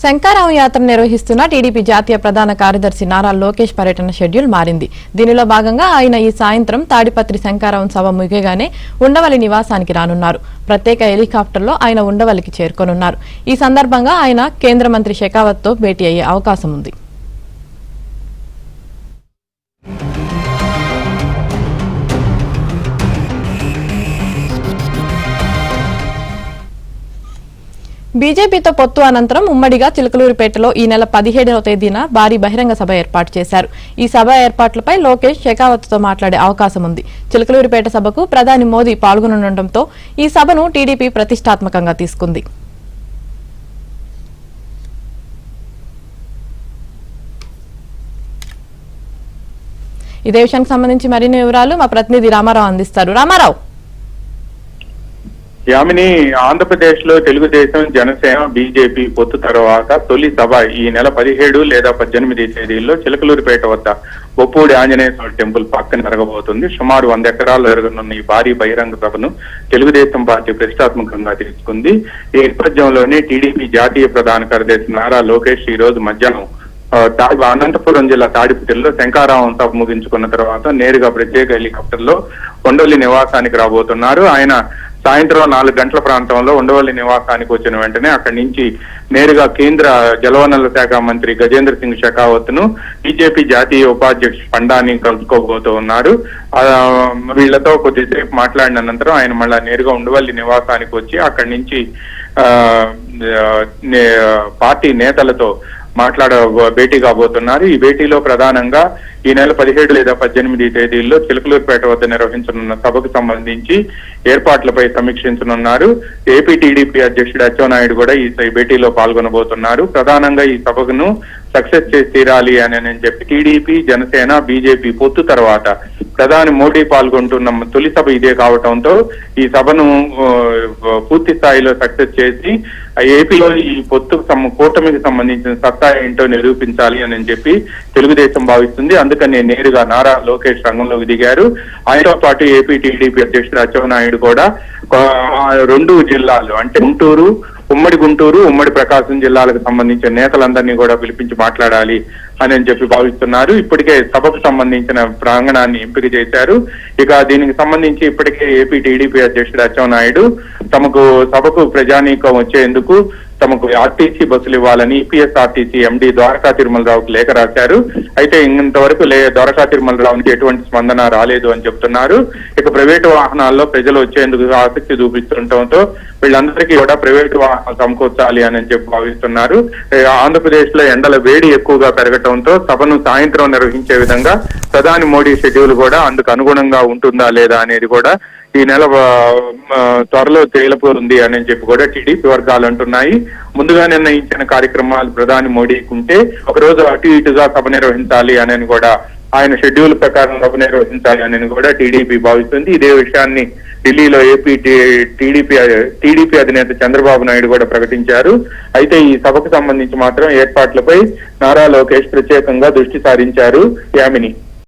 శంకారావం యాత్ర నిర్వహిస్తున్న టీడీపీ జాతీయ ప్రధాన కార్యదర్శి నారా లోకేష్ పర్యటన షెడ్యూల్ మారింది. దీనిలో భాగంగా ఆయన ఈ సాయంత్రం తాడిపత్రి శంకారావం సభ ముగియగానే ఉండవల్లి నివాసానికి రానున్నారు. ప్రత్యేక హెలికాప్టర్లో ఆయన ఉండవల్లికి చేరుకోనున్నారు. ఈ సందర్భంగా ఆయన కేంద్ర మంత్రి షెకావత్తో భేటీ అయ్యే అవకాశం ఉంది. బీజేపీతో పొత్తు అనంతరం ఉమ్మడిగా చిలకలూరిపేటలో ఈ నెల 17వ తేదీన భారీ బహిరంగ సభ ఏర్పాటు చేశారు. ఈ సభ ఏర్పాట్లపై లోకేష్ షెకావత్తో మాట్లాడే అవకాశం ఉంది. చిలకలూరిపేట సభకు ప్రధాని మోదీ పాల్గొననుండటంతో ఈ సభను టీడీపీ ప్రతిష్టాత్మకంగా తీసుకుంది. ఇదే విషయానికి సంబంధించి మరిన్ని వివరాలు మా ప్రతినిధి రామారావు అందిస్తారు. రామారావు. యామిని, ఆంధ్రప్రదేశ్ లో తెలుగుదేశం, జనసేన, బీజేపీ పొత్తు తర్వాత తొలి సభ ఈ నెల 17 లేదా 18 తేదీల్లో చిలకలూరిపేట వద్ద బొప్పూడి ఆంజనేయ స్వామి టెంపుల్ పక్కన జరగబోతుంది. సుమారు 100 ఎకరాల్లో జరగనున్న ఈ భారీ బహిరంగ సభను తెలుగుదేశం పార్టీ ప్రతిష్టాత్మకంగా తీసుకుంది. ఈ నేపథ్యంలోనే టీడీపీ జాతీయ ప్రధాన కార్యదర్శి నారా లోకేష్ ఈ రోజు మధ్యాహ్నం అనంతపురం జిల్లా తాడిపత్రిలో శంకారావం సభ ముగించుకున్న తర్వాత నేరుగా ప్రత్యేక హెలికాప్టర్ లో ఉండవల్లి నివాసానికి రాబోతున్నారు. ఆయన సాయంత్రం 4 గంటల ప్రాంతంలో ఉండవల్లి నివాసానికి వచ్చిన వెంటనే అక్కడి నుంచి నేరుగా కేంద్ర జలవనరుల శాఖ మంత్రి గజేంద్ర సింగ్ షెకావత్ ను బీజేపీ జాతీయ ఉపాధ్యక్షుడు పండాని కలుసుకోబోతూ ఉన్నారు. వీళ్లతో కొద్దిసేపు మాట్లాడిన అనంతరం ఆయన మళ్ళా నేరుగా ఉండవల్లి నివాసానికి వచ్చి అక్కడి నుంచి పార్టీ నేతలతో భేటీ కాబోతున్నారు. ఈ భేటీలో ప్రధానంగా ఈ నెల 17 లేదా 18 తేదీల్లో చిలకలూరుపేట వద్ద నిర్వహించనున్న సభకు సంబంధించి ఏర్పాట్లపై సమీక్షించనున్నారు. ఏపీ టీడీపీ అధ్యక్షుడు అచ్చెన్నాయుడు కూడా ఈ భేటీలో పాల్గొనబోతున్నారు. ప్రధానంగా ఈ సభను సక్సెస్ చేసి తీరాలి అని చెప్పి టీడీపీ, జనసేన, బీజేపీ పొత్తు తర్వాత ప్రధాని మోడీ పాల్గొంటున్న తొలి సభ ఇదే కావడంతో ఈ సభను పూర్తి స్థాయిలో సక్సెస్ చేసి ఏపీలో ఈ పొత్తుకు కూటమికి సంబంధించిన సత్తా ఏంటో నిరూపించాలి అని చెప్పి తెలుగుదేశం భావిస్తుంది. అందుకని నేరుగా నారా లోకేష్ రంగంలోకి దిగారు. ఆయనతో పాటు ఏపీ టీడీపీ అధ్యక్షుడు అచ్చెన్నాయుడు కూడా 2 జిల్లాలు అంటే ఉమ్మడి గుంటూరు, ఉమ్మడి ప్రకాశం జిల్లాలకు సంబంధించిన నేతలందరినీ కూడా పిలిపించి మాట్లాడాలి అని చెప్పి భావిస్తున్నారు. ఇప్పటికే సభకు సంబంధించిన ప్రాంగణాన్ని ఎంపిక చేశారు. ఇక దీనికి సంబంధించి ఇప్పటికే ఏపీ టీడీపీ అధ్యక్షుడు అచ్చెన్నాయుడు సభకు ప్రజానీకం వచ్చేందుకు తమకు ఆర్టీసీ బస్సులు ఇవ్వాలని ఈపీఎస్ఆర్టీసీ ఎండీ ద్వారకా తిరుమలరావుకు లేఖ రాశారు. అయితే ఇంతవరకు ద్వారకా తిరుమలరావుకి ఎటువంటి స్పందన రాలేదు అని చెప్తున్నారు. ఇక ప్రైవేటు వాహనాల్లో ప్రజలు వచ్చేందుకు ఆసక్తి చూపిస్తుండటంతో వీళ్ళందరికీ కూడా ప్రైవేటు వాహనాలు సమకూర్చాలి అని చెప్పి భావిస్తున్నారు. ఆంధ్రప్రదేశ్ లో ఎండల వేడి ఎక్కువగా పెరగటంతో సభను సాయంత్రం నిర్వహించే విధంగా ప్రధాని మోడీ షెడ్యూల్ కూడా అందుకు అనుగుణంగా ఉంటుందా లేదా అనేది కూడా ఈ నెల త్వరలో తేలిపోతుంది అని చెప్పి కూడా టీడీపీ వర్గాలు అంటున్నాయి. ముందుగా నిర్ణయించిన కార్యక్రమాలు ప్రధాని మోడీకి ఉంటే ఒకరోజు అటు ఇటుగా సభ నిర్వహించాలి అని కూడా ఆయన షెడ్యూల్ ప్రకారం సభ నిర్వహించాలి అని కూడా టీడీపీ భావిస్తుంది. ఇదే విషయాన్ని ఢిల్లీలో ఏపీ టీడీపీ అధినేత చంద్రబాబు నాయుడు కూడా ప్రకటించారు. అయితే ఈ సభకు సంబంధించి మాత్రం ఏర్పాట్లపై నారా లోకేష్ ప్రత్యేకంగా దృష్టి సారించారు. యామిని.